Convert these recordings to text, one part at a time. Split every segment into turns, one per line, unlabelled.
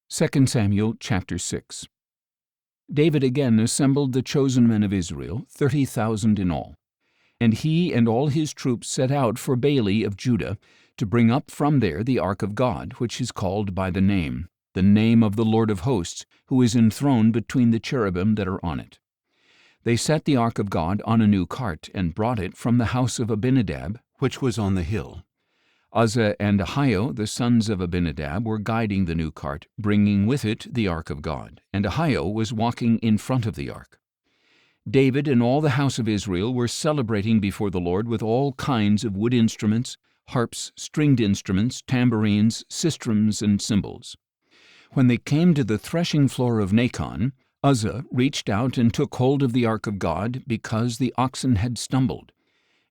2 Samuel chapter 6. David again assembled the chosen men of Israel, 30,000 in all. And he and all his troops set out for Baale of Judah, to bring up from there the ark of God, which is called by the name of the Lord of hosts, who is enthroned between the cherubim that are on it. They set the ark of God on a new cart, and brought it from the house of Abinadab, which was on the hill. Uzzah and Ahio, the sons of Abinadab, were guiding the new cart, bringing with it the ark of God, and Ahio was walking in front of the ark. David and all the house of Israel were celebrating before the Lord with all kinds of wood instruments, harps, stringed instruments, tambourines, sistrums, and cymbals. When they came to the threshing floor of Nacon, Uzzah reached out and took hold of the ark of God, because the oxen had stumbled.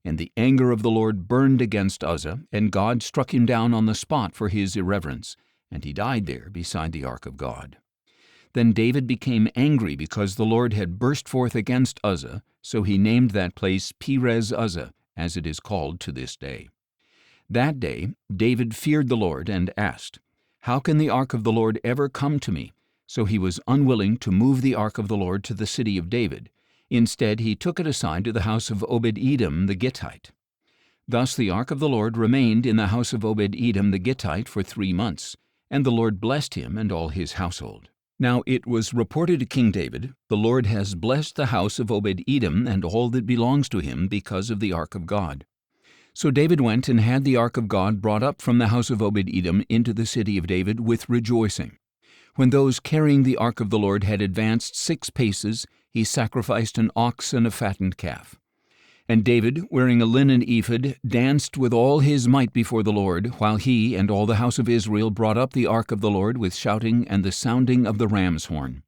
And the anger of the Lord burned against Uzzah, and God struck him down on the spot for his irreverence, and he died there beside the ark of God. Then David became angry because the Lord had burst forth against Uzzah, so he named that place Perez Uzzah, as it is called to this day. That day David feared the Lord and asked, "How can the ark of the Lord ever come to me?" So he was unwilling to move the ark of the Lord to the city of David. Instead, he took it aside to the house of Obed-Edom the Gittite. Thus the ark of the Lord remained in the house of Obed-Edom the Gittite for 3 months, and the Lord blessed him and all his household. Now it was reported to King David, "The Lord has blessed the house of Obed-Edom and all that belongs to him because of the ark of God." So David went and had the ark of God brought up from the house of Obed-Edom into the city of David with rejoicing. When those carrying the ark of the Lord had advanced 6 paces, he sacrificed an ox and a fattened calf. And David, wearing a linen ephod, danced with all his might before the Lord, while he and all the house of Israel brought up the ark of the Lord with shouting and the sounding of the ram's horn.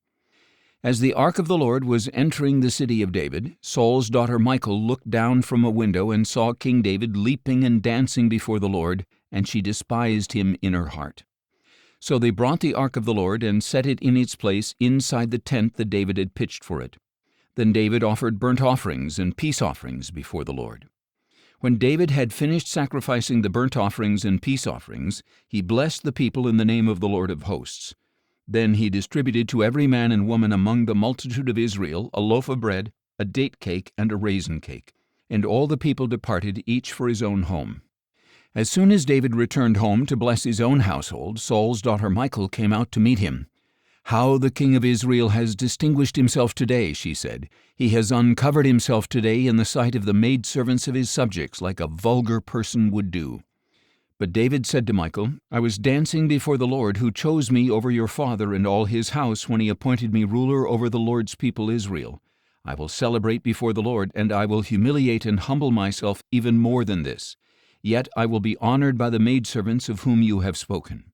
As the ark of the Lord was entering the city of David, Saul's daughter Michal looked down from a window and saw King David leaping and dancing before the Lord, and she despised him in her heart. So they brought the ark of the Lord and set it in its place inside the tent that David had pitched for it. Then David offered burnt offerings and peace offerings before the Lord. When David had finished sacrificing the burnt offerings and peace offerings, he blessed the people in the name of the Lord of hosts. Then he distributed to every man and woman among the multitude of Israel a loaf of bread, a date cake, and a raisin cake. And all the people departed, each for his own home. As soon as David returned home to bless his own household, Saul's daughter Michal came out to meet him. "How the king of Israel has distinguished himself today," she said. "He has uncovered himself today in the sight of the maidservants of his subjects, like a vulgar person would do." But David said to Michal, "I was dancing before the Lord, who chose me over your father and all his house when he appointed me ruler over the Lord's people Israel. I will celebrate before the Lord, and I will humiliate and humble myself even more than this. Yet I will be honored by the maidservants of whom you have spoken."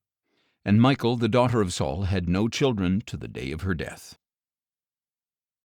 And Michal, the daughter of Saul, had no children to the day of her death.